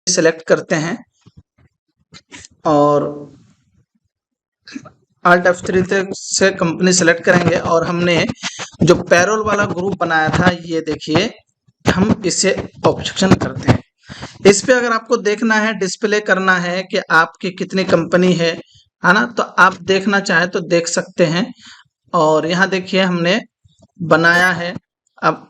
Select करते हैं और Alt F3 से कंपनी सेलेक्ट करेंगे और हमने जो पैरोल वाला ग्रुप बनाया था ये देखिए हम इसे ऑप्शन करते हैं। इस पे अगर आपको देखना है, डिस्प्ले करना है कि आपकी कितनी कंपनी है ना, तो आप देखना चाहे तो देख सकते हैं। और यहाँ देखिए हमने बनाया है। अब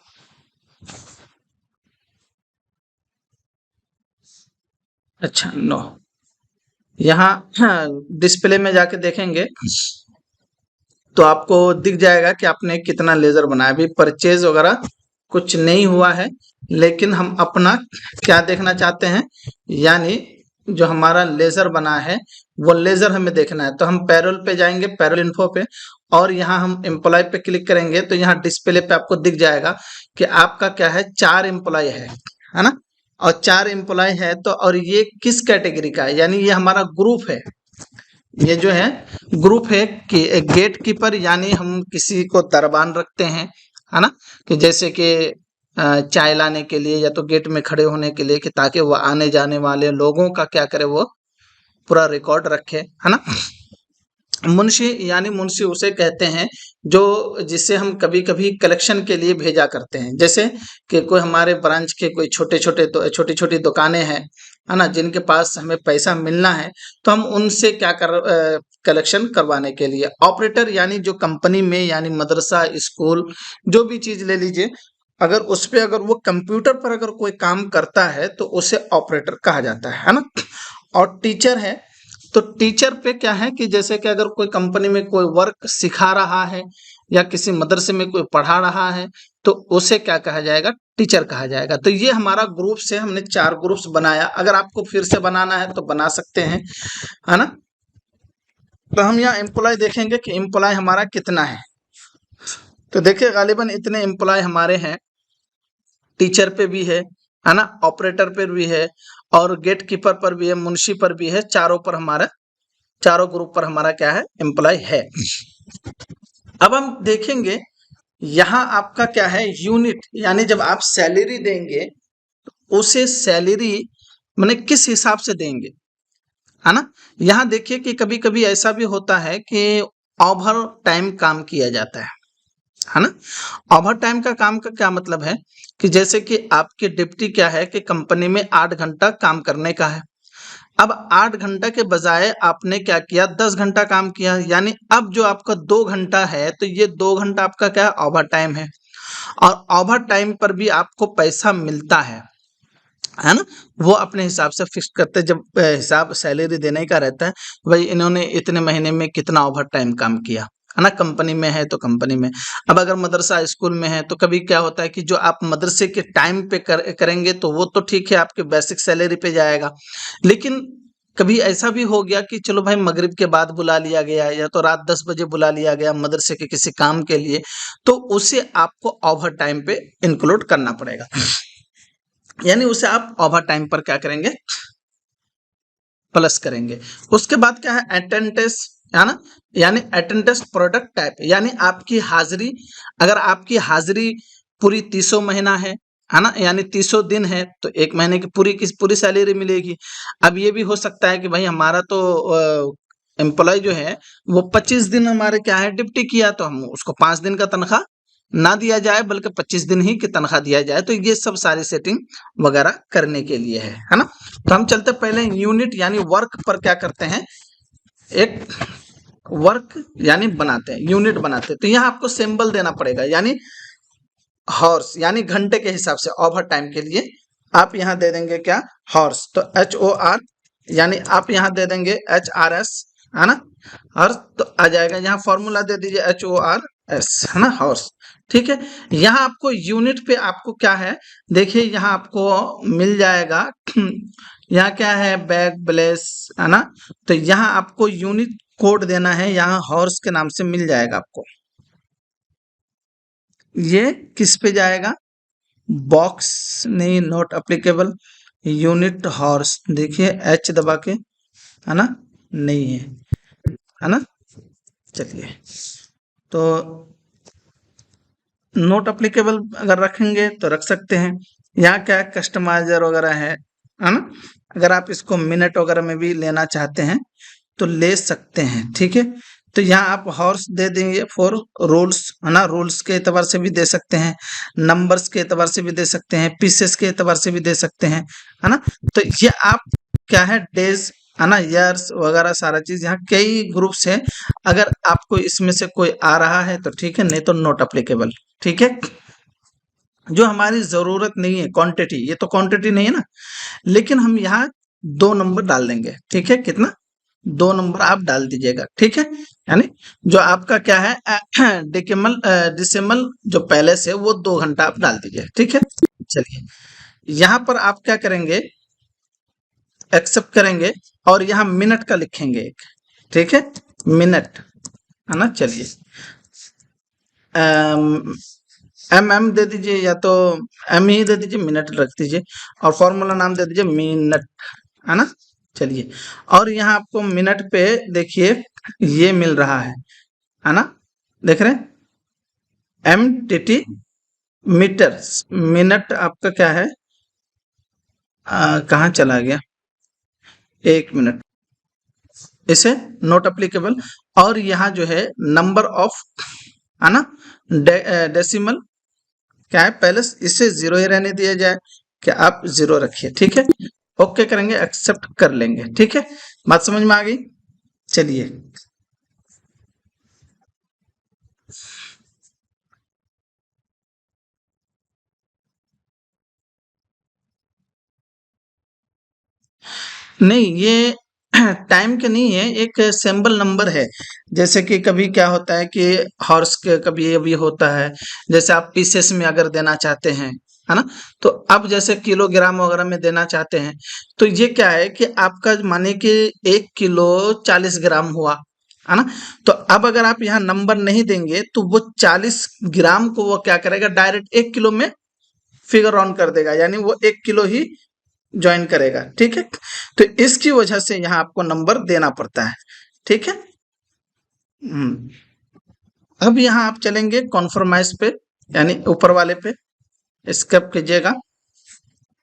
अच्छा नो, यहाँ डिस्प्ले में जाके देखेंगे तो आपको दिख जाएगा कि आपने कितना लेजर बनाया। अभी परचेज वगैरह कुछ नहीं हुआ है, लेकिन हम अपना क्या देखना चाहते हैं, यानी जो हमारा लेजर बना है वो लेजर हमें देखना है। तो हम पैरोल पे जाएंगे, पैरोल इन्फो पे, और यहाँ हम एम्प्लॉय पे क्लिक करेंगे तो यहाँ डिस्प्ले पे आपको दिख जाएगा कि आपका क्या है, 4 एम्प्लॉय है ना। और 4 एम्प्लॉय है तो, और ये किस कैटेगरी का है, यानी ये हमारा ग्रुप है। ये जो है ग्रुप है कि गेट कीपर, यानी हम किसी को दरबान रखते हैं, है ना, कि जैसे कि चाय लाने के लिए या तो गेट में खड़े होने के लिए, कि ताकि वो आने जाने वाले लोगों का क्या करे, वो पूरा रिकॉर्ड रखे, है ना। मुंशी, यानी मुंशी उसे कहते हैं जो जिसे हम कभी कभी कलेक्शन के लिए भेजा करते हैं। जैसे कि कोई हमारे ब्रांच के कोई छोटे छोटे छोटी छोटी दुकानें हैं, है ना, जिनके पास हमें पैसा मिलना है, तो हम उनसे क्या कलेक्शन करवाने के लिए। ऑपरेटर, यानी जो कंपनी में, यानी मदरसा, स्कूल, जो भी चीज ले लीजिए, अगर उस पे अगर वो कंप्यूटर पर अगर कोई काम करता है तो उसे ऑपरेटर कहा जाता है ना। और टीचर है, तो टीचर पे क्या है कि जैसे कि अगर कोई कंपनी में कोई वर्क सिखा रहा है या किसी मदरसे में कोई पढ़ा रहा है तो उसे क्या कहा जाएगा, टीचर कहा जाएगा। तो ये हमारा ग्रुप से हमने 4 ग्रुप्स बनाया। अगर आपको फिर से बनाना है तो बना सकते हैं, है ना। तो हम यहाँ एम्प्लॉय देखेंगे कि एम्प्लॉय हमारा कितना है। तो देखिए गालिबन इतने एम्प्लॉय हमारे हैं। टीचर पे भी है ना, ऑपरेटर पर भी है, और गेट कीपर पर भी है, मुंशी पर भी है। चारों पर हमारा, चारों ग्रुप पर हमारा क्या है, एम्प्लॉय है। अब हम देखेंगे यहाँ आपका क्या है, यूनिट, यानी जब आप सैलरी देंगे तो उसे सैलरी माने किस हिसाब से देंगे, है ना। यहाँ देखिए कि कभी कभी ऐसा भी होता है कि ओवर टाइम काम किया जाता है ना। ओवर टाइम का काम का क्या मतलब है कि जैसे कि आपकी ड्यूटी क्या है कि कंपनी में 8 घंटा काम करने का है। अब 8 घंटा के बजाय आपने क्या किया, 10 घंटा काम किया, यानी अब जो आपका 2 घंटा है तो ये 2 घंटा आपका क्या है, ओवर टाइम है। और ओवर टाइम पर भी आपको पैसा मिलता है ना। वो अपने हिसाब से फिक्स करते हैं। जब हिसाब सैलरी देने का रहता है, भाई इन्होंने इतने महीने में कितना ओवर टाइम काम किया, है ना। कंपनी में है तो कंपनी में। अब अगर मदरसा स्कूल में है तो कभी क्या होता है कि जो आप मदरसे के टाइम पे करेंगे तो वो तो ठीक है, आपके बेसिक सैलरी पे जाएगा। लेकिन कभी ऐसा भी हो गया कि चलो भाई मगरिब के बाद बुला लिया गया या तो रात 10 बजे बुला लिया गया मदरसे के किसी काम के लिए, तो उसे आपको ओवर टाइम पे इंक्लूड करना पड़ेगा। यानी उसे आप ओवर टाइम पर क्या करेंगे, प्लस करेंगे। उसके बाद क्या है, अटेंडेंस, है ना, यानी अटेंडेंस प्रोडक्ट टाइप, यानी आपकी हाजिरी। अगर आपकी हाजिरी पूरी 300 महीना है ना, यानी 300 दिन है तो 1 महीने की पूरी सैलरी मिलेगी। अब ये भी हो सकता है कि भाई हमारा तो एम्प्लॉय जो है वो 25 दिन हमारे क्या है ड्यूटी किया, तो हम उसको 5 दिन का तनख्वाह ना दिया जाए बल्कि 25 दिन ही की तनख्वाह दिया जाए। तो ये सब सारी सेटिंग वगैरह करने के लिए है ना। तो हम चलते पहले यूनिट यानी वर्क पर क्या करते हैं, एक वर्क यानी बनाते हैं, यूनिट बनाते हैं। तो यहाँ आपको सिंबल देना पड़ेगा, यानी हॉर्स, यानी घंटे के हिसाब से ओवर टाइम के लिए आप यहाँ दे देंगे क्या, हॉर्स। तो HOR, यानी आप यहाँ दे देंगे HRS, है ना, हॉर्स। तो आ जाएगा, यहाँ फॉर्मूला दे दीजिए HORS, है ना, हॉर्स। ठीक है। यहाँ आपको यूनिट पे आपको क्या है, देखिए यहाँ आपको मिल जाएगा यहाँ क्या है, बैग ब्लेस, है ना। तो यहाँ आपको यूनिट कोड देना है, यहाँ हॉर्स के नाम से मिल जाएगा आपको। ये किस पे जाएगा, बॉक्स नहीं, नॉट अप्लीकेबल, यूनिट हॉर्स, देखिए H दबा के, है ना, नहीं है ना। चलिए, तो नोट अप्लीकेबल अगर रखेंगे तो रख सकते हैं। यहाँ क्या कस्टमाइजर वगैरह है ना। अगर आप इसको मिनट वगैरह में भी लेना चाहते हैं तो ले सकते हैं, ठीक है। तो यहाँ आप हॉर्स दे देंगे फॉर रूल्स, है ना, रूल्स के एतबार से भी दे सकते हैं, नंबर्स के एतबार से भी दे सकते हैं, पीसेस के एतबार से भी दे सकते हैं, है ना। तो ये आप क्या है डेज, है ना, ईयर्स वगैरह सारा चीज यहाँ कई ग्रुप्स है। अगर आपको इसमें से कोई आ रहा है तो ठीक है, नहीं तो नॉट अप्लीकेबल, ठीक है। जो हमारी जरूरत नहीं है क्वांटिटी, ये तो क्वांटिटी नहीं है ना, लेकिन हम यहाँ 2 नंबर डाल देंगे, ठीक है। कितना? 2 नंबर आप डाल दीजिएगा, ठीक है। यानी जो आपका क्या है डेसिमल डिसिमल जो पहले से वो 2 घंटा आप डाल दीजिए, ठीक है। चलिए यहाँ पर आप क्या करेंगे, एक्सेप्ट करेंगे और यहाँ मिनट का लिखेंगे एक, ठीक है, मिनट, है ना। चलिए एम दे दीजिए या तो एम ही दे दीजिए, मिनट रख दीजिए और फॉर्मूला नाम दे दीजिए मिनट, है ना। चलिए और यहाँ आपको मिनट पे देखिए ये मिल रहा है ना, देख रहे हैं MTT मीटर, मिनट आपका क्या है, कहाँ चला गया, 1 मिनट, इसे नॉट अप्लीकेबल। और यहाँ जो है नंबर ऑफ, है ना, डेसिमल क्या है, पहले इसे 0 ही रहने दिया जाए, कि आप 0 रखिए, ठीक है। ओके करेंगे, एक्सेप्ट कर लेंगे, ठीक है। बात समझ में आ गई। चलिए नहीं, ये टाइम के नहीं है, एक सिंबल नंबर है। जैसे कि कभी क्या होता है कि हॉर्स के कभी ये भी होता है, जैसे आप पीसेस में अगर देना चाहते हैं, है ना, तो अब जैसे किलोग्राम वगैरह में देना चाहते हैं, तो ये क्या है कि आपका माने कि 1 किलो 40 ग्राम हुआ, है ना। तो अब अगर आप यहाँ नंबर नहीं देंगे तो वो 40 ग्राम को वो क्या करेगा, डायरेक्ट 1 किलो में फिगर ऑन कर देगा, यानी वो 1 किलो ही ज्वाइन करेगा, ठीक है। तो इसकी वजह से यहाँ आपको नंबर देना पड़ता है, ठीक है। अब यहाँ आप चलेंगे कॉन्फर्माइज पे, यानी ऊपर वाले पे स्केप कीजिएगा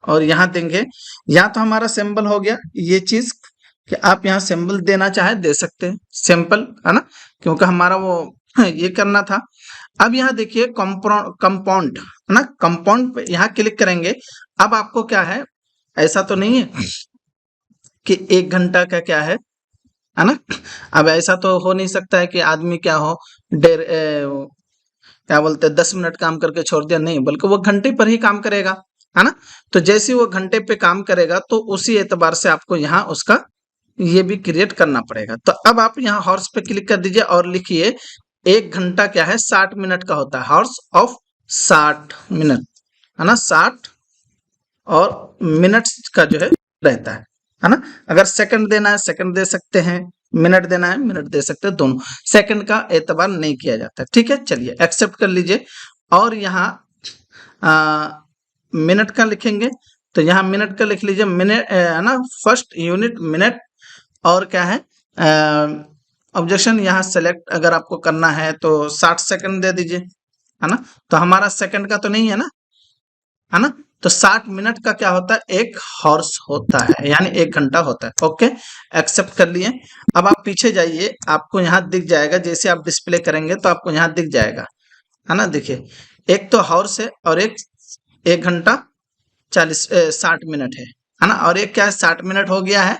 और यहाँ देंगे, यहाँ तो हमारा सिंबल हो गया ये चीज, कि आप यहाँ सिंबल देना चाहे दे सकते हैं, सिंपल, है ना, क्योंकि हमारा वो ये करना था। अब यहाँ देखिए कंपाउंड, है ना, कंपाउंड पे यहाँ क्लिक करेंगे। अब आपको क्या है, ऐसा तो नहीं है कि 1 घंटा का क्या है ना। अब ऐसा तो हो नहीं सकता है कि आदमी क्या हो डेर क्या बोलते हैं 10 मिनट काम करके छोड़ दिया, नहीं, बल्कि वो घंटे पर ही काम करेगा, है ना। तो जैसे ही वो घंटे पे काम करेगा तो उसी एतबार से आपको यहाँ उसका ये भी क्रिएट करना पड़ेगा। तो अब आप यहाँ हॉर्स पे क्लिक कर दीजिए और लिखिए 1 घंटा क्या है 60 मिनट का होता है, हॉर्स ऑफ 60 मिनट, है ना, 60 और मिनट्स का जो है रहता है ना। अगर सेकंड देना है सेकंड दे सकते हैं, मिनट देना है मिनट दे सकते हैं, दोनों, सेकंड का एतबार नहीं किया जाता, ठीक है। चलिए एक्सेप्ट कर लीजिए और यहाँ मिनट का लिखेंगे, तो यहाँ मिनट का लिख लीजिए, मिनट, है ना, फर्स्ट यूनिट मिनट, और क्या है ऑब्जेक्शन यहाँ सेलेक्ट अगर आपको करना है तो 60 सेकंड दे दीजिए, है ना। तो हमारा सेकंड का तो नहीं है ना। तो 60 मिनट का क्या होता है, एक हॉर्स होता है, यानी 1 घंटा होता है। ओके, एक्सेप्ट कर लिए। अब आप पीछे जाइए, आपको यहाँ दिख जाएगा, जैसे आप डिस्प्ले करेंगे तो आपको यहाँ दिख जाएगा, है ना। देखिए एक तो हॉर्स है और एक 1 घंटा 60 मिनट है ना। और एक क्या है 60 मिनट हो गया है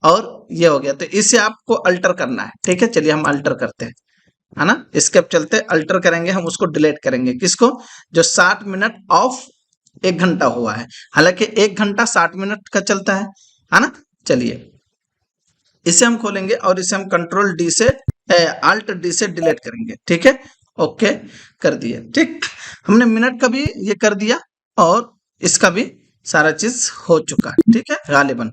और ये हो गया, तो इसे आपको अल्टर करना है, ठीक है। चलिए हम अल्टर करते हैं, है ना, स्केप चलते अल्टर करेंगे, हम उसको डिलीट करेंगे, किसको, जो 60 मिनट ऑफ 1 घंटा हुआ है, हालांकि 1 घंटा 60 मिनट का चलता है ना। चलिए इसे हम खोलेंगे और इसे हम कंट्रोल डी से अल्ट डी से डिलीट करेंगे, ठीक है। ओके कर दिया, ठीक, हमने मिनट का भी ये कर दिया और इसका भी सारा चीज हो चुका है, ठीक है, गालिबन।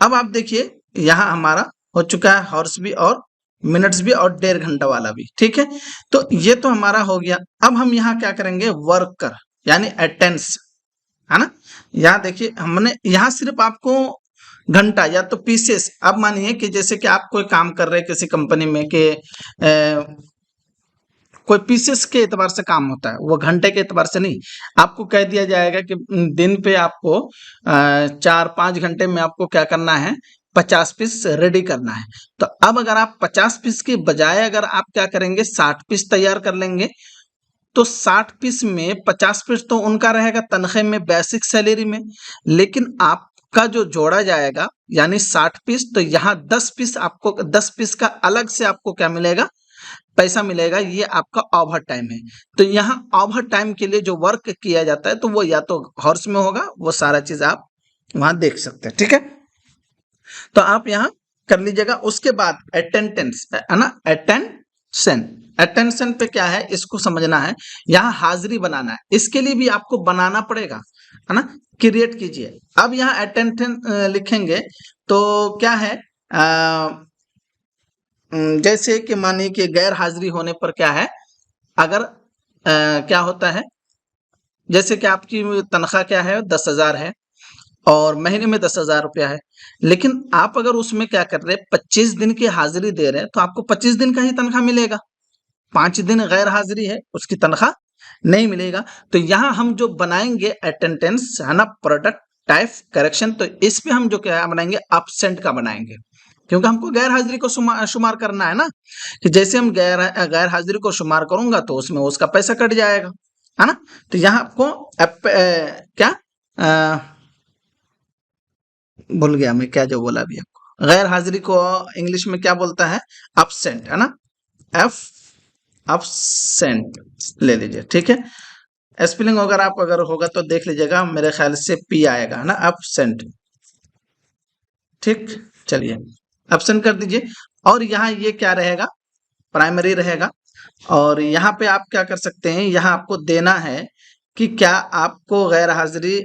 अब आप देखिए यहाँ हमारा हो चुका है हॉर्स भी और मिनट्स भी और 1.5 घंटा वाला भी, ठीक है। तो ये तो हमारा हो गया। अब हम यहाँ क्या करेंगे, वर्कर यानी अटेंस, है ना। यहाँ देखिए हमने यहाँ सिर्फ आपको घंटा या तो पीसेस, अब मानिए कि जैसे कि आप कोई काम कर रहे हैं किसी कंपनी में कि कोई पीसेस के एतबार से काम होता है, वो घंटे के एतबार से नहीं। आपको कह दिया जाएगा कि दिन पे आपको 4-5 घंटे में आपको क्या करना है, 50 पीस रेडी करना है। तो अब अगर आप 50 पीस की बजाय अगर आप क्या करेंगे, 60 पीस तैयार कर लेंगे, तो 60 पीस में 50 पीस तो उनका रहेगा तनख्वाह में, बेसिक सैलरी में, लेकिन आपका जो जोड़ा जाएगा यानी 60 पीस, तो यहाँ 10 पीस आपको 10 पीस का अलग से आपको क्या मिलेगा, पैसा मिलेगा। ये आपका ओवर टाइम है। तो यहाँ ओवर टाइम के लिए जो वर्क किया जाता है तो वो या तो हॉर्स में होगा, वो सारा चीज आप वहां देख सकते हैं। ठीक है, तो आप यहाँ कर लीजिएगा। उसके बाद अटेंडेंस है ना, अटेंशन, अटेंशन पे क्या है इसको समझना है। यहाँ हाजिरी बनाना है, इसके लिए भी आपको बनाना पड़ेगा, है ना, क्रिएट कीजिए। अब यहाँ अटेंशन लिखेंगे तो क्या है, जैसे कि मानिए कि गैर हाजिरी होने पर क्या है, अगर क्या होता है, जैसे कि आपकी तनख्वाह क्या है, 10,000 है और महीने में 10,000 रुपया है, लेकिन आप अगर उसमें क्या कर रहे हैं, 25 दिन की हाजिरी दे रहे हैं, तो आपको 25 दिन का ही तनख्वाह मिलेगा। 5 दिन गैर हाजिरी है, उसकी तनख्वाह नहीं मिलेगा। तो यहाँ हम जो बनाएंगे अटेंडेंस है ना, प्रोडक्ट टाइप करेक्शन, तो इस पे हम जो क्या बनाएंगे, एब्सेंट का बनाएंगे, क्योंकि हमको गैर हाजिरी को शुमार करना है ना, कि जैसे हम गैर हाजिरी को शुमार करूंगा तो उसमें उसका पैसा कट जाएगा, है ना। तो यहाँ आपको क्या भूल गया मैं क्या जो बोला अभी आपको, गैर हाजिरी को इंग्लिश में क्या बोलता है, एब्सेंट, है ना, एफ एब्सेंट ले लीजिए। ठीक है, स्पेलिंग अगर होगा तो देख लीजिएगा, मेरे ख्याल से पी आएगा, है ना, एब्सेंट। ठीक, चलिए एब्सेंट कर दीजिए। और यहाँ ये क्या रहेगा, प्राइमरी रहेगा। और यहाँ पे आप क्या कर सकते हैं, यहाँ आपको देना है कि क्या आपको गैर हाजिरी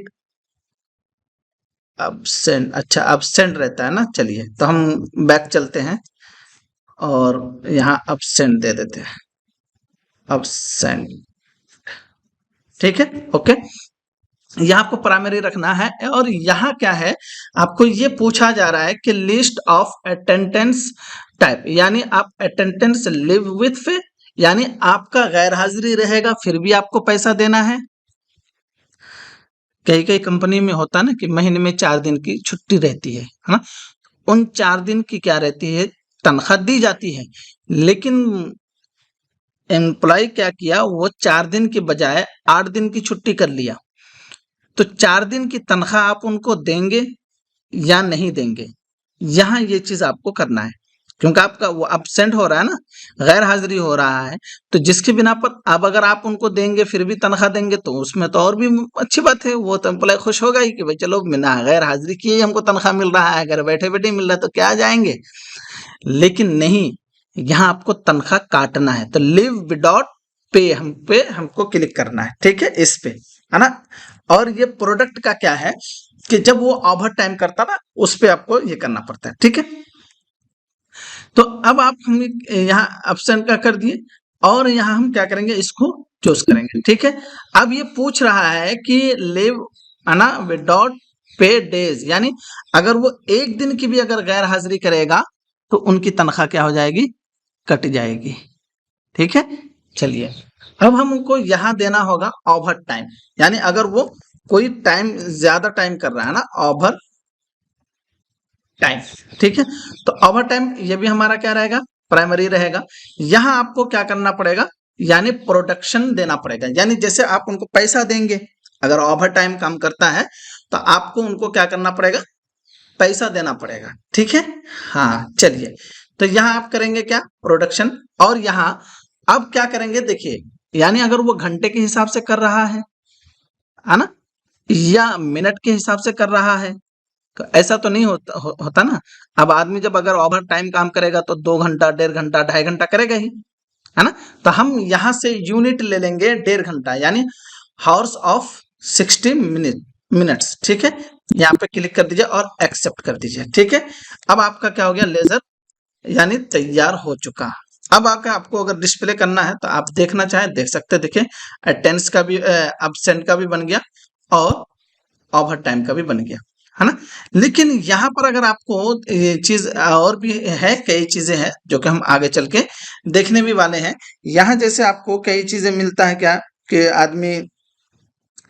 एब्सेंट, अच्छा एब्सेंट रहता है ना। चलिए तो हम बैक चलते हैं और यहाँ एब्सेंट दे देते हैं, एब्सेंट। ठीक है, ओके, यहाँ आपको प्राइमरी रखना है। और यहाँ क्या है, आपको ये पूछा जा रहा है कि लिस्ट ऑफ अटेंडेंस टाइप, यानी आप अटेंडेंस लिव विथ, यानी आपका गैर हाजिरी रहेगा फिर भी आपको पैसा देना है। कई कई कंपनी में होता है ना कि महीने में 4 दिन की छुट्टी रहती है ना, उन 4 दिन की क्या रहती है, तनख्वाह दी जाती है, लेकिन एम्प्लॉय क्या किया, वो 4 दिन की बजाय 8 दिन की छुट्टी कर लिया। तो 4 दिन की तनख्वाह आप उनको देंगे या नहीं देंगे, यहाँ ये चीज आपको करना है, क्योंकि आपका वो एब्सेंट हो रहा है ना, गैर हाजिरी हो रहा है। तो जिसके बिना पर अब अगर आप उनको देंगे फिर भी तनख्वाह देंगे तो उसमें तो और भी अच्छी बात है, वो तो एम्प्लॉय खुश होगा ही कि भाई चलो बिना गैर हाजिरी किए ही हमको तनख्वाह मिल रहा है, अगर बैठे बैठे मिल रहा है तो क्या जाएंगे। लेकिन नहीं, यहाँ आपको तनख्वाह काटना है, तो लिव विदाउट पे हमको क्लिक करना है। ठीक है, इस पे, है ना। और ये प्रोडक्ट का क्या है कि जब वो ओवर टाइम करता ना, उस पे आपको ये करना पड़ता है। ठीक है, तो अब आप हम यहाँ ऑप्शन का कर दिए और यहाँ हम क्या करेंगे, इसको चूज करेंगे। ठीक है, अब ये पूछ रहा है कि लिव, है ना, विदाउट पे डेज, यानी अगर वो एक दिन की भी अगर गैर हाजिरी करेगा तो उनकी तनख्वाह क्या हो जाएगी, कट जाएगी। ठीक है, चलिए अब हमको यहाँ देना होगा ओवर टाइम, यानी अगर वो कोई टाइम ज्यादा टाइम कर रहा है ना, ओवर टाइम। ठीक है, तो ओवर टाइम ये भी हमारा क्या रहेगा, प्राइमरी रहेगा। यहाँ आपको क्या करना पड़ेगा, यानी प्रोडक्शन देना पड़ेगा, यानी जैसे आप उनको पैसा देंगे, अगर ओवर टाइम काम करता है तो आपको उनको क्या करना पड़ेगा, पैसा देना पड़ेगा। ठीक है, हाँ चलिए, तो यहाँ आप करेंगे क्या, प्रोडक्शन। और यहाँ अब क्या करेंगे, देखिए, यानी अगर वो घंटे के हिसाब से कर रहा है ना, या मिनट के हिसाब से कर रहा है, तो ऐसा तो नहीं होता ना। अब आदमी जब अगर ओवर टाइम काम करेगा तो 2 घंटा, 1.5 घंटा, 2.5 घंटा करेगा ही, है ना। तो हम यहाँ से यूनिट ले लेंगे 1.5 घंटा, यानी हावर्स ऑफ 60 मिनट्स। ठीक है, यहाँ पे क्लिक कर दीजिए और एक्सेप्ट कर दीजिए। ठीक है, अब आपका क्या हो गया, लेजर यानी तैयार हो चुका। अब आपको अगर डिस्प्ले करना है तो आप देखना चाहें देख सकते हैं। देखिए, अटेंडेंस का भी, एब्सेंट का भी बन गया और ओवर टाइम का भी बन गया, है ना। लेकिन यहाँ पर अगर आपको ये चीज और भी है, कई चीजें हैं जो कि हम आगे चल के देखने भी वाले हैं। यहाँ जैसे आपको कई चीजें मिलता है क्या, कि आदमी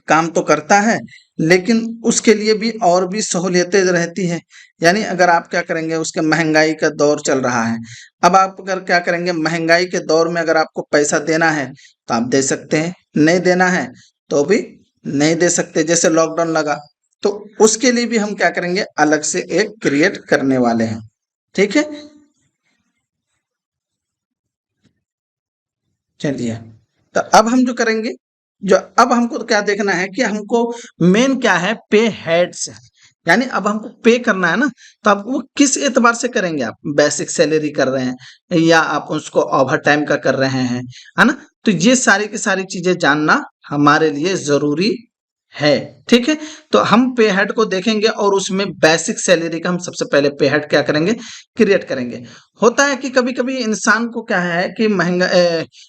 काम तो करता है लेकिन उसके लिए भी और भी सहूलियतें रहती हैं। यानी अगर आप क्या करेंगे, उसके महंगाई का दौर चल रहा है, अब आप अगर क्या करेंगे, महंगाई के दौर में अगर आपको पैसा देना है तो आप दे सकते हैं, नहीं देना है तो भी नहीं दे सकते। जैसे लॉकडाउन लगा तो उसके लिए भी हम क्या करेंगे, अलग से एक क्रिएट करने वाले हैं। ठीक है, चलिए। तो अब हम जो करेंगे, जो अब हमको क्या देखना है कि हमको मेन क्या है, पे हेड्स है। यानी अब हमको पे करना है ना, तो आप वो किस एतबार से करेंगे, आप बेसिक सैलरी कर रहे हैं या आप उसको ओवर टाइम का कर रहे हैं, है ना। तो ये सारी की सारी चीजें जानना हमारे लिए जरूरी है। ठीक है, तो हम पे हेड को देखेंगे और उसमें बेसिक सैलरी का हम सबसे पहले पे हेड क्या करेंगे, क्रिएट करेंगे। होता है कि कभी कभी इंसान को क्या है कि महंगा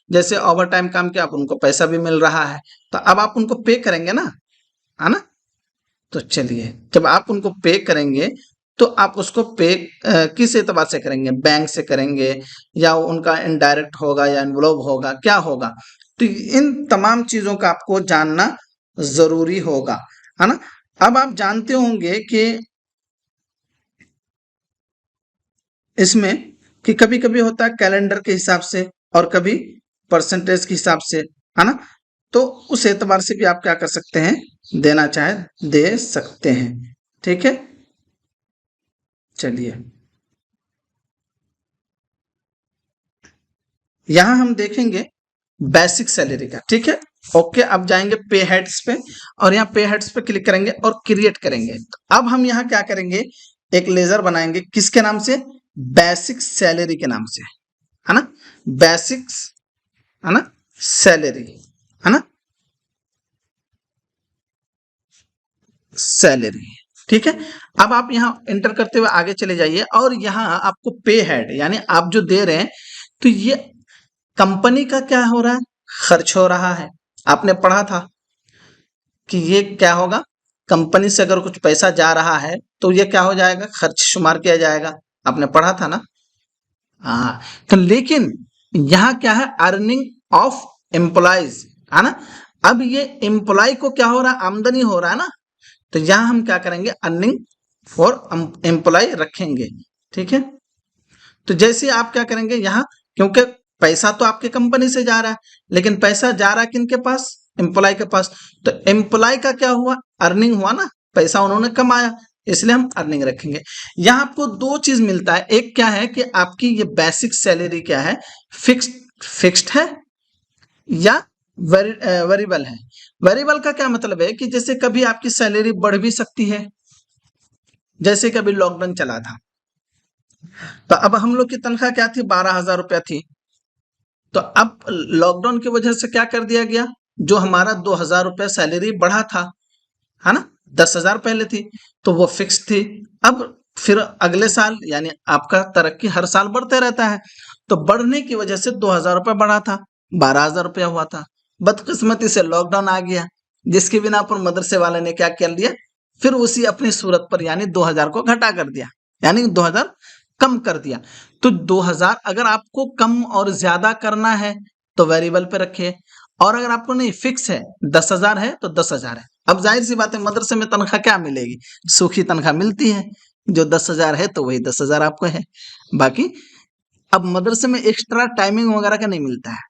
जैसे ओवर टाइम काम किया, आप उनको पैसा भी मिल रहा है, तो अब आप उनको पे करेंगे ना, है ना। तो चलिए, जब आप उनको पे करेंगे तो आप उसको पे किस एतबार से करेंगे, बैंक से करेंगे या उनका इनडायरेक्ट होगा या इन्वॉल्व होगा, क्या होगा। तो इन तमाम चीजों का आपको जानना जरूरी होगा, है ना। अब आप जानते होंगे कि इसमें कि कभी कभी होता है कैलेंडर के हिसाब से और कभी परसेंटेज के हिसाब से, है ना। तो उस एतबार से भी आप क्या कर सकते हैं, देना चाहे दे सकते हैं। ठीक है, चलिए। यहां हम देखेंगे बेसिक सैलरी का। ठीक है, ओके। अब जाएंगे पे हेड्स पे और यहाँ पे हेड्स पे क्लिक करेंगे और क्रिएट करेंगे। तो अब हम यहाँ क्या करेंगे, एक लेजर बनाएंगे, किसके नाम से, बेसिक सैलरी के नाम से, है ना। बेसिक्स, है ना, सैलरी, है ना, सैलरी। ठीक है, अब आप यहाँ एंटर करते हुए आगे चले जाइए और यहाँ आपको पे हेड यानी आप जो दे रहे हैं, तो ये कंपनी का क्या हो रहा है, खर्च हो रहा है। आपने पढ़ा था कि ये क्या होगा, कंपनी से अगर कुछ पैसा जा रहा है तो ये क्या हो जाएगा, खर्च शुमार किया जाएगा। आपने पढ़ा था ना। हाँ, तो लेकिन यहाँ क्या है, अर्निंग ऑफ एम्प्लॉइज, है ना। अब ये एम्प्लॉय को क्या हो रहा है, आमदनी हो रहा है ना। तो यहाँ हम क्या करेंगे, अर्निंग फॉर एम्प्लॉय रखेंगे। ठीक है, तो जैसे आप क्या करेंगे यहाँ, क्योंकि पैसा तो आपके कंपनी से जा रहा है लेकिन पैसा जा रहा है किनके पास, एम्प्लॉय के पास। तो एम्प्लॉय का क्या हुआ, अर्निंग हुआ ना, पैसा उन्होंने कमाया, इसलिए हम अर्निंग रखेंगे। यहाँ आपको दो चीज मिलता है, एक क्या है कि आपकी ये बेसिक सैलरी क्या है, फिक्स्ड है या वेरिएबल है। वेरिएबल का क्या मतलब है कि जैसे कभी आपकी सैलरी बढ़ भी सकती है, जैसे कभी लॉकडाउन चला था तो अब हम लोग की तनख्वाह क्या थी, 12,000 रुपया थी। तो अब लॉकडाउन की वजह से क्या कर दिया गया, जो हमारा 2,000 रुपया सैलरी बढ़ा था, है ना, 10,000 पहले थी तो वो फिक्स थी। अब फिर अगले साल यानी आपका तरक्की हर साल बढ़ते रहता है, तो बढ़ने की वजह से 2,000 रुपया बढ़ा था, 12,000 रुपया हुआ था। बदकिस्मती से लॉकडाउन आ गया, जिसके बिना पर मदरसे वाले ने क्या कर दिया, फिर उसी अपनी सूरत पर यानी 2,000 को घटा कर दिया, यानी 2,000 कम कर दिया। तो 2,000 अगर आपको कम और ज्यादा करना है तो वेरिएबल पे रखिए, और अगर आपको नहीं फिक्स है, 10,000 है तो 10,000 है। अब जाहिर सी बात है, मदरसे में तनख्वाह क्या मिलेगी, सूखी तनख्वाह मिलती है, जो 10,000 है तो वही 10,000 आपको है। बाकी अब मदरसे में एक्स्ट्रा टाइमिंग वगैरह का नहीं मिलता है।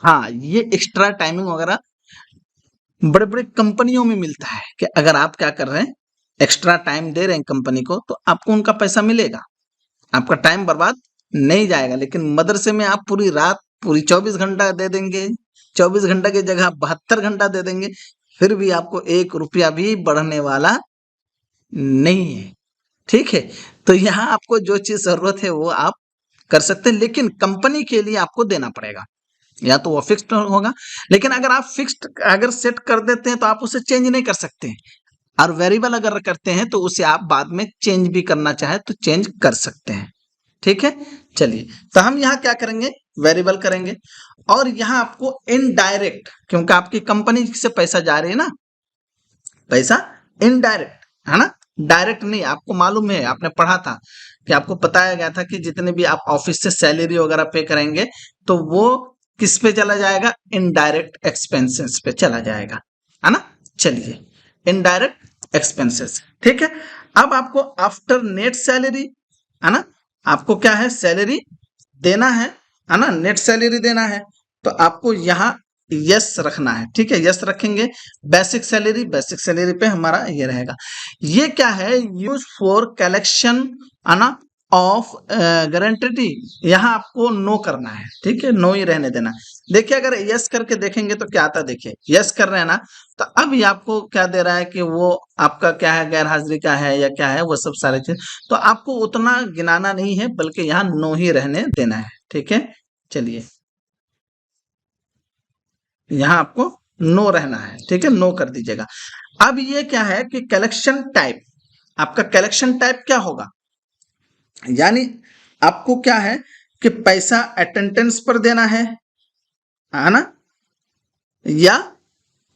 हाँ, ये एक्स्ट्रा टाइमिंग वगैरह बड़े बड़े कंपनियों में मिलता है कि अगर आप क्या कर रहे हैं, एक्स्ट्रा टाइम दे रहे हैं कंपनी को, तो आपको उनका पैसा मिलेगा, आपका टाइम बर्बाद नहीं जाएगा। लेकिन मदरसे में आप पूरी रात, पूरी 24 घंटा दे देंगे, 24 घंटा की जगह 72 घंटा दे देंगे, फिर भी आपको 1 रुपया भी बढ़ने वाला नहीं है। ठीक है, तो यहाँ आपको जो चीज जरूरत है वो आप कर सकते हैं, लेकिन कंपनी के लिए आपको देना पड़ेगा, या तो वो फिक्स्ड होगा। लेकिन अगर आप फिक्स्ड अगर सेट कर देते हैं तो आप उसे चेंज नहीं कर सकते, और वेरिएबल अगर करते हैं तो उसे आप बाद में चेंज भी करना चाहे तो चेंज कर सकते हैं। ठीक है, चलिए। तो हम यहाँ क्या करेंगे, वेरिएबल करेंगे, और यहाँ आपको इनडायरेक्ट, क्योंकि आपकी कंपनी से पैसा जा रही है ना, पैसा इनडायरेक्ट, है ना, डायरेक्ट नहीं। आपको मालूम है, आपने पढ़ा था कि आपको बताया गया था कि जितने भी आप ऑफिस से सैलरी वगैरह पे करेंगे तो वो किस पे चला जाएगा, इनडायरेक्ट एक्सपेंसेस पे चला जाएगा, है ना। चलिए, इनडायरेक्ट एक्सपेंसेस, ठीक है। अब आपको आफ्टर नेट सैलरी, है ना, आपको क्या है, सैलरी देना है ना, नेट सैलरी देना है, तो आपको यहाँ यस रखना है, ठीक है, यस रखेंगे। बेसिक सैलरी पे हमारा ये रहेगा। ये क्या है, यूज फॉर कलेक्शन, है ना, ऑफ गारंटी, यहाँ आपको नो करना है, ठीक है, नो ही रहने देना। देखिए अगर यस करके देखेंगे तो क्या आता है, देखिए यस कर रहे हैं ना, तो अब ये आपको क्या दे रहा है कि वो आपका क्या है, गैर हाजिरी का है या क्या है, वो सब सारे चीज, तो आपको उतना गिनाना नहीं है, बल्कि यहाँ नो ही रहने देना है, ठीक है। चलिए, यहाँ आपको नो रहना है, ठीक है, नो कर दीजिएगा। अब ये क्या है कि कलेक्शन टाइप, आपका कलेक्शन टाइप क्या होगा, यानी आपको क्या है कि पैसा अटेंडेंस पर देना है ना, या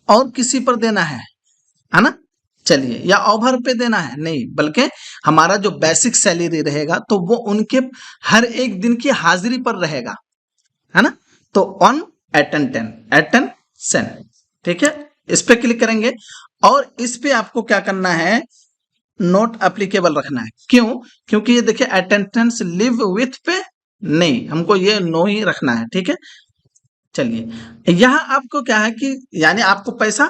और किसी पर देना है ना। चलिए, या ओवर पे देना है, नहीं, बल्कि हमारा जो बेसिक सैलरी रहेगा तो वो उनके हर एक दिन की हाजिरी पर रहेगा, है ना। तो ऑन अटेंशन, ठीक है, इस पे क्लिक करेंगे और इस पे आपको क्या करना है, नोट एप्लीकेबल रखना है। क्यों, क्योंकि ये देखिए अटेंडेंस लिव विथ पे नहीं, हमको ये नो ही रखना है, ठीक है। चलिए, यहाँ आपको क्या है कि यानी आपको पैसा,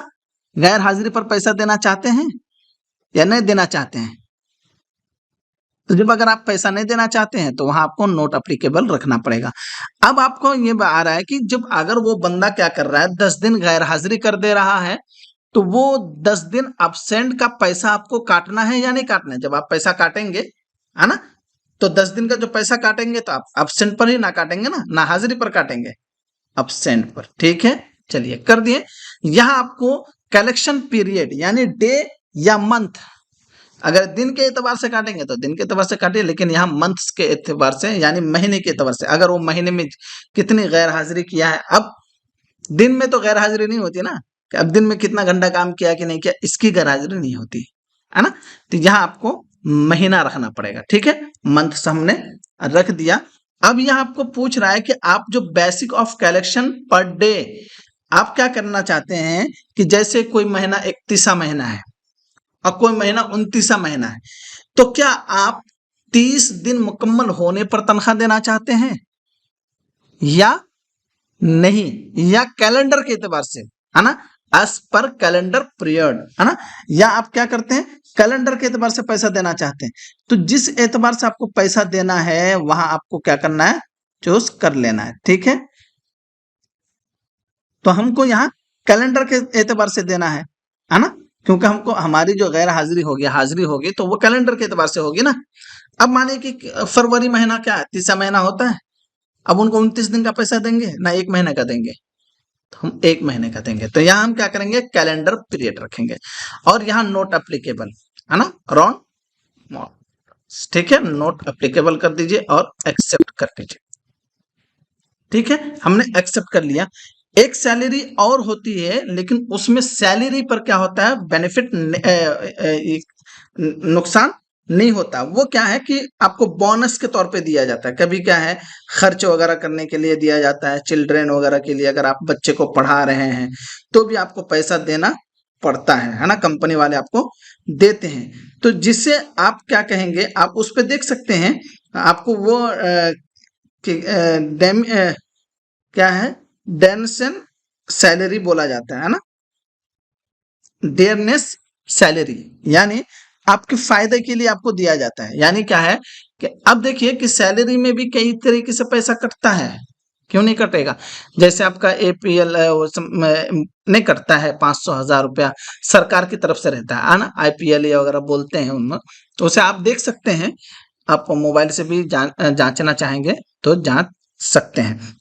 गैर हाजिरी पर पैसा देना चाहते हैं या नहीं देना चाहते हैं। तो जब अगर आप पैसा नहीं देना चाहते हैं तो वहां आपको नोट एप्लीकेबल रखना पड़ेगा। अब आपको ये आ रहा है कि जब अगर वो बंदा क्या कर रहा है, 10 दिन गैर हाजिरी कर दे रहा है, तो वो 10 दिन अब्सेंट का पैसा आपको काटना है या नहीं काटना है। जब आप पैसा काटेंगे, है ना, तो 10 दिन का जो पैसा काटेंगे तो आप अब्सेंट पर ही ना काटेंगे ना हाजिरी पर काटेंगे, अब्सेंट पर, ठीक है। चलिए, कर दिए। यहां आपको कलेक्शन पीरियड यानी डे या मंथ, अगर दिन के एतबार से काटेंगे तो दिन के एतबार से काटिए, लेकिन यहाँ मंथ्स के एतबार से यानी महीने के एतबार से, अगर वो महीने में कितनी गैर हाजिरी किया है। अब दिन में तो गैर हाजिरी नहीं होती ना, कि अब दिन में कितना घंटा काम किया कि नहीं किया, इसकी गैर हाजिरी नहीं होती, है ना। तो यहाँ आपको महीना रखना पड़ेगा, ठीक है, मंथ हमने रख दिया। अब यहाँ आपको पूछ रहा है कि आप जो basic of collection per day, आप क्या करना चाहते हैं कि जैसे कोई महीना 31वां महीना है और कोई महीना 29वां महीना है, तो क्या आप 30 दिन मुकम्मल होने पर तनख्वाह देना चाहते हैं या नहीं, या कैलेंडर के एतबार से, है ना, एज पर कैलेंडर पीरियड, है ना, या आप क्या करते हैं, कैलेंडर के एतबार से पैसा देना चाहते हैं। तो जिस एतबार से आपको पैसा देना है वहां आपको क्या करना है, चूज कर लेना है, ठीक है। तो हमको यहाँ कैलेंडर के एतबार से देना है ना, क्योंकि हमको हमारी जो गैर हाजिरी होगी तो वो कैलेंडर के एतबार से होगी ना। अब मानिए कि फरवरी महीना क्या है, 30वां महीना होता है, अब उनको 29 दिन का पैसा देंगे ना 1 महीने का देंगे, तो हम 1 महीने का देंगे। तो यहाँ हम क्या करेंगे, कैलेंडर पीरियड रखेंगे और यहाँ नोट एप्लीकेबल, है ना, अराउंड, ठीक है, नोट एप्लीकेबल कर दीजिए और एक्सेप्ट कर दीजिए, ठीक है, हमने एक्सेप्ट कर लिया। एक सैलरी और होती है, लेकिन उसमें सैलरी पर क्या होता है, बेनिफिट नुकसान नहीं होता। वो क्या है कि आपको बोनस के तौर पे दिया जाता है, कभी क्या है खर्च वगैरह करने के लिए दिया जाता है, चिल्ड्रेन वगैरह के लिए, अगर आप बच्चे को पढ़ा रहे हैं तो भी आपको पैसा देना पड़ता है ना, कंपनी वाले आपको देते हैं। तो जिससे आप क्या कहेंगे, आप उस पर देख सकते हैं, आपको वो क्या है, डेनसन सैलरी बोला जाता है ना, डेयरनेस सैलरी, यानी आपके फायदे के लिए आपको दिया जाता है। यानी क्या है कि अब देखिए कि सैलरी में भी कई तरीके से पैसा कटता है, क्यों नहीं कटेगा। जैसे आपका एपीएल नहीं कटता है, 500,000 रुपया सरकार की तरफ से रहता है ना, आईपीएल वगैरह बोलते हैं उनमें, तो उसे आप देख सकते हैं, आप मोबाइल से भी जांचना चाहेंगे तो जांच सकते हैं।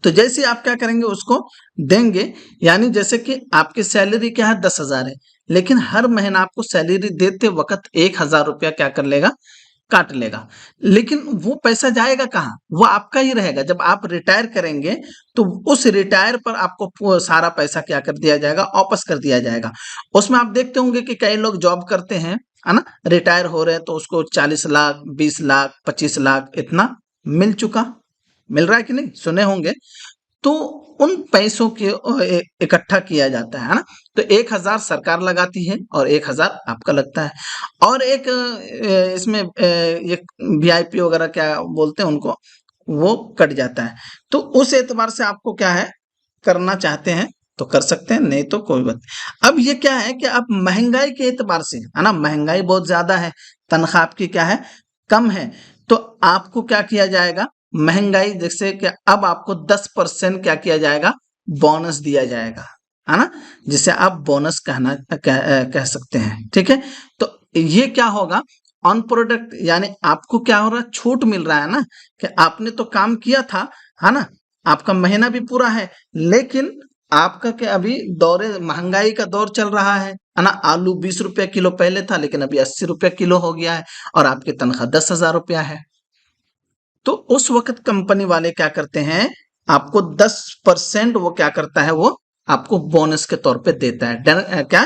तो जैसे आप क्या करेंगे, उसको देंगे, यानी जैसे कि आपकी सैलरी क्या है 10,000 है, लेकिन हर महीना आपको सैलरी देते वक्त 1,000 रुपया क्या कर लेगा, काट लेगा, लेकिन वो पैसा जाएगा कहाँ? वो आपका ही रहेगा। जब आप रिटायर करेंगे तो उस रिटायर पर आपको सारा पैसा क्या कर दिया जाएगा? वापस कर दिया जाएगा। उसमें आप देखते होंगे कि कई लोग जॉब करते हैं, है ना? रिटायर हो रहे हैं तो उसको 40 लाख, 20 लाख, 25 लाख इतना मिल रहा है कि नहीं? सुने होंगे। तो उन पैसों के इकट्ठा किया जाता है ना? तो 1000 सरकार लगाती है और 1000 आपका लगता है। और एक इसमें एक वीआईपी वगैरह क्या बोलते हैं उनको, वो कट जाता है। तो उस एतबार से आपको क्या है, करना चाहते हैं तो कर सकते हैं, नहीं तो कोई बात नहीं। अब ये क्या है कि आप महंगाई के एतबार से, है ना, महंगाई बहुत ज्यादा है, तनख्वाह आपकी क्या है, कम है, तो आपको क्या किया जाएगा, महंगाई जैसे कि अब आपको 10% क्या किया जाएगा, बोनस दिया जाएगा, है ना, जिसे आप बोनस कह सकते हैं। ठीक है, तो ये क्या होगा, ऑन प्रोडक्ट, यानी आपको क्या हो रहा है, छूट मिल रहा है ना, कि आपने तो काम किया था, है ना, आपका महीना भी पूरा है, लेकिन आपका क्या अभी दौरे महंगाई का दौर चल रहा है ना, आलू 20 रुपया किलो पहले था, लेकिन अभी 80 रुपया किलो हो गया है, और आपकी तनख्वाह 10,000 रुपया है। तो उस वक्त कंपनी वाले क्या करते हैं, आपको 10% वो क्या करता है, वो आपको बोनस के तौर पे देता है। क्या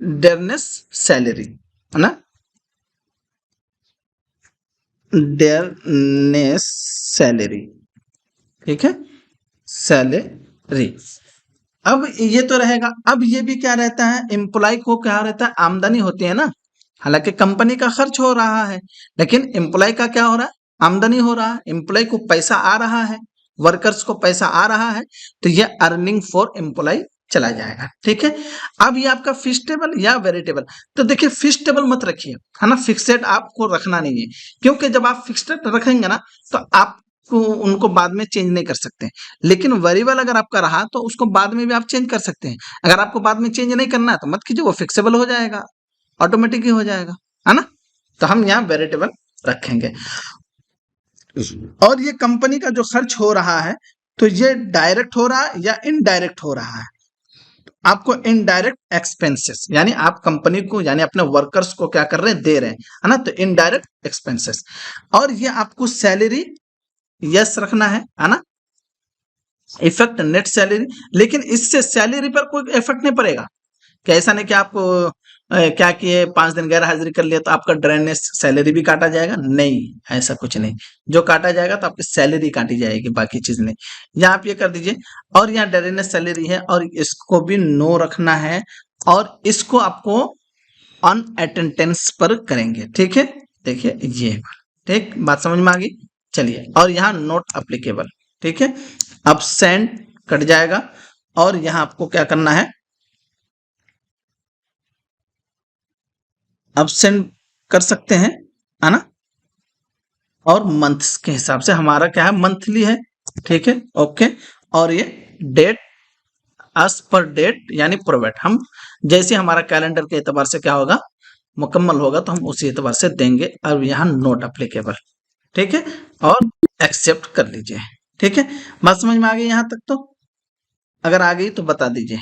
डेयरनेस सैलरी, है ना, डेयरनेस सैलरी, ठीक है, सैलरी। अब ये तो रहेगा। अब ये भी क्या रहता है, एम्प्लॉय को क्या रहता है, आमदनी होती है ना, हालांकि कंपनी का खर्च हो रहा है, लेकिन एम्प्लॉय का क्या हो रहा है, आमदनी हो रहा है, एम्प्लॉय को पैसा आ रहा है, वर्कर्स को पैसा आ रहा है, तो ये अर्निंग फॉर एम्प्लॉय चला जाएगा। ठीक है, अब ये आपका फिक्स्ड या वेरिएबल, तो देखिए फिक्स्ड मत रखिए, है ना, फिक्सेड आपको रखना नहीं है, क्योंकि जब आप फिक्स्ड रखेंगे ना तो आप उनको बाद में चेंज नहीं कर सकते, लेकिन वेरिएबल अगर आपका रहा तो उसको बाद में भी आप चेंज कर सकते हैं। अगर आपको बाद में चेंज नहीं करना है तो मत कीजिए, वो फिक्सेबल हो जाएगा, ऑटोमेटिक ही हो जाएगा, है ना। तो हम यहाँ वेरिएबल रखेंगे। और ये कंपनी का जो खर्च हो रहा है, तो ये डायरेक्ट हो रहा है या इनडायरेक्ट हो रहा है, आपको इनडायरेक्ट एक्सपेंसेस, यानी आप कंपनी को, यानी अपने वर्कर्स को क्या कर रहे हैं, दे रहे हैं, है ना, तो इनडायरेक्ट एक्सपेंसेस। और ये आपको सैलरी यस रखना है ना, इफेक्ट नेट सैलरी, लेकिन इससे सैलरी पर कोई इफेक्ट नहीं पड़ेगा। कि ऐसा नहीं कि आप क्या किए, 5 दिन गैर हाजिरी कर लिया तो आपका ड्रेनेज सैलरी भी काटा जाएगा, नहीं, ऐसा कुछ नहीं। जो काटा जाएगा तो आपकी सैलरी काटी जाएगी, बाकी चीज नहीं। यहाँ आप ये कर दीजिए, और यहाँ ड्रेनेज सैलरी है और इसको भी नो रखना है, और इसको आपको ऑन अटेंडेंस पर करेंगे। ठीक है, देखिए ये, ठीक, बात समझ में आ गई। चलिए, और यहाँ नोट अप्लीकेबल, ठीक है, अब सेंड कट जाएगा, और यहाँ आपको क्या करना है, अब सेंड कर सकते हैं, है ना, और मंथ्स के हिसाब से हमारा क्या है, मंथली है, ठीक है, ओके। और ये डेट एज पर डेट, यानी प्रोवाइड, हम जैसे हमारा कैलेंडर के एतबार से क्या होगा, मुकम्मल होगा तो हम उसी एतबार से देंगे। अब यहाँ नोट अप्लीकेबल, ठीक है, और एक्सेप्ट कर लीजिए। ठीक है, बात समझ में आ गई यहाँ तक? तो अगर आ गई तो बता दीजिए।